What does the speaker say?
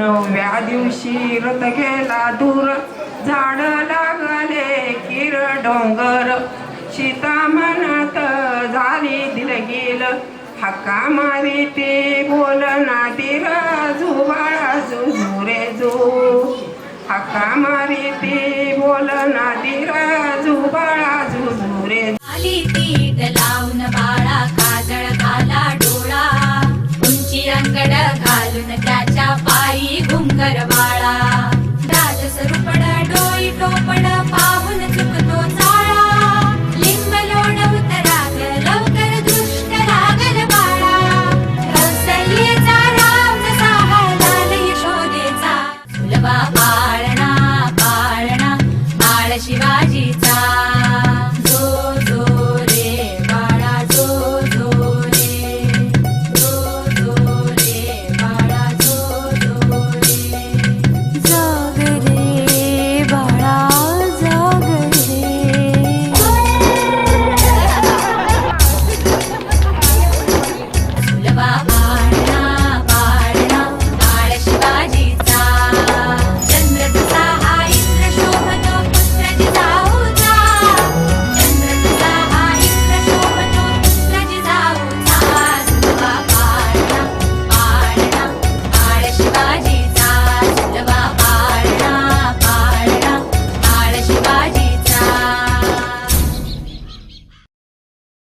9व्या दिवशी रथ गेला दूर, झाड लागले किर डोंगर. सीता मनात झाली दिलगीर, हक्का मारी ते बोलना तीर, जुबाळा जुजू रे जू. हक्का मारी ते बोलना तीर, जुबाळा जुजू रे. आली पीठ लावून बाळा, काजळ घाला डोळा, उंची अंगड घालून त्याच्या पायी घुंगर बाळा. राजस रुपड डोई टोपड पाहून चुकतो चाळा, लिंब लोण उतराग लवकर दृष्ट लागल बाळा. कौसल्येचा राम जसा लाल यशोदेचा, सुलभा पाळणा पाळणा बाळ शिवाजीचा.